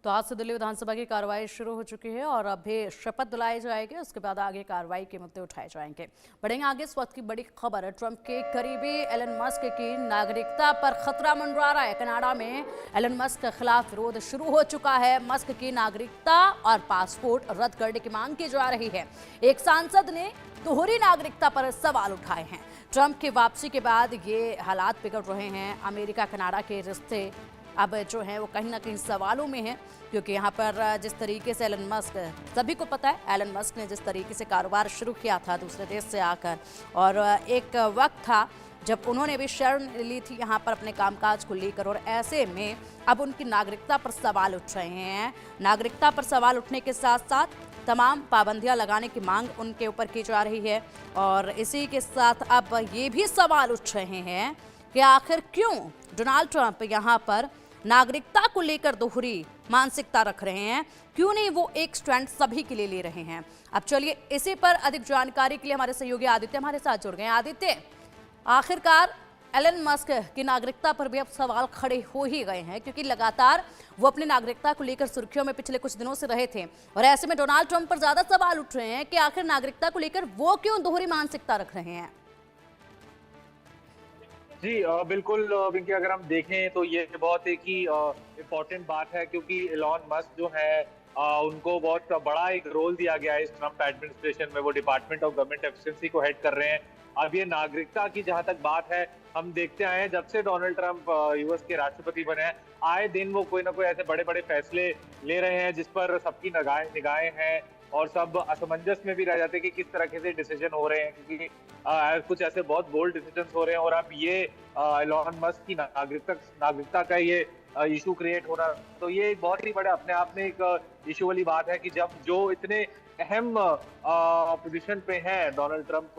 तो आज से दिल्ली विधानसभा की कार्रवाई शुरू हो चुकी है और अभी शपथ दिलाई जाएगी। उसके बाद आगे कार्रवाई के मुद्दे उठाए जाएंगे। बढ़ेंगे आगे। इस वक्त की बड़ी खबर है, ट्रंप के करीबी एलन मस्क की नागरिकता पर खतरा मंडरा रहा है। कनाडा में एलन मस्क के खिलाफ विरोध शुरू हो चुका है। मस्क की नागरिकता और पासपोर्ट रद्द करने की मांग की जा रही है। एक सांसद ने दोहरी नागरिकता पर सवाल उठाए हैं। ट्रंप की वापसी के बाद ये हालात बिगड़ रहे हैं। अमेरिका कनाडा के रिश्ते अब जो है वो कहीं ना कहीं सवालों में है, क्योंकि यहाँ पर जिस तरीके से एलन मस्क, सभी को पता है एलन मस्क ने जिस तरीके से कारोबार शुरू किया था दूसरे देश से आकर, और एक वक्त था जब उन्होंने भी शरण ली थी यहाँ पर अपने कामकाज को लेकर, और ऐसे में अब उनकी नागरिकता पर सवाल उठ रहे हैं। नागरिकता पर सवाल उठने के साथ साथ तमाम पाबंदियां लगाने की मांग उनके ऊपर की जा रही है। और इसी के साथ अब ये भी सवाल उठ रहे हैं कि आखिर क्यों डोनाल्ड ट्रंप यहाँ पर नागरिकता को लेकर दोहरी मानसिकता रख रहे हैं, क्यों नहीं वो एक स्टैंड सभी के लिए ले रहे हैं। अब चलिए इसी पर अधिक जानकारी के लिए हमारे सहयोगी आदित्य हमारे साथ जुड़ गए हैं। आदित्य, आखिरकार एलन मस्क की नागरिकता पर भी अब सवाल खड़े हो ही गए हैं, क्योंकि लगातार वो अपनी नागरिकता को लेकर सुर्खियों में पिछले कुछ दिनों से रहे थे, और ऐसे में डोनाल्ड ट्रंप पर ज्यादा सवाल उठ रहे हैं कि आखिर नागरिकता को लेकर वो क्यों दोहरी मानसिकता रख रहे हैं। जी बिल्कुल विंकी, अगर हम देखें तो ये बहुत एक ही इम्पोर्टेंट बात है, क्योंकि एलन मस्क जो है उनको बहुत बड़ा एक रोल दिया गया है इस ट्रंप एडमिनिस्ट्रेशन में। वो डिपार्टमेंट ऑफ गवर्नमेंट एफिशिएंसी को हेड कर रहे हैं। अब ये नागरिकता की जहां तक बात है, हम देखते आए हैं जब से डोनाल्ड ट्रंप यूएस के राष्ट्रपति बने हैं, आए दिन वो कोई ना कोई ऐसे बड़े बड़े फैसले ले रहे हैं जिस पर सबकी निगाहें हैं, और सब असमंजस में भी रह जाते हैं कि किस तरह से डिसीजन हो रहे हैं, क्योंकि कुछ ऐसे बहुत बोल्ड डिसीजन हो रहे हैं। और अब ये एलन मस्क की नागरिकता का ये इशू क्रिएट हो रहा, तो ये एक बहुत ही बड़े अपने आप में एक इशू वाली बात है कि जब जो इतने अहम पोजीशन पे है डोनाल्ड ट्रंप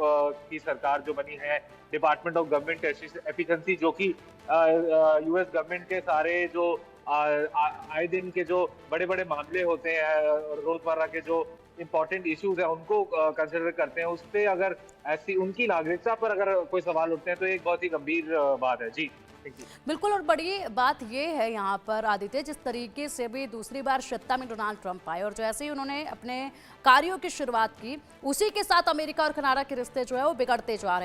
की सरकार जो बनी है, डिपार्टमेंट ऑफ गवर्नमेंट एफिशिएंसी, जो कि यूएस गवर्नमेंट के सारे जो आए दिन के जो बड़े बड़े मामले होते हैं, रोजमर्रा के जो इम्पोर्टेंट इश्यूज है उनको कंसिडर करते हैं, उस पे अगर ऐसी उनकी नागरिकता पर अगर कोई सवाल उठते हैं तो एक बहुत ही गंभीर बात है। जी बिल्कुल, और बड़ी बात यह है यहाँ पर आदित्य, जिस तरीके से भी दूसरी बार सत्ता में डोनाल्ड ट्रंप आए और जैसे ही उन्होंने अपने कार्यों की शुरुआत की, उसी के साथ अमेरिका और कनाडा के रिश्ते जो है वो बिगड़ते जा रहे हैं।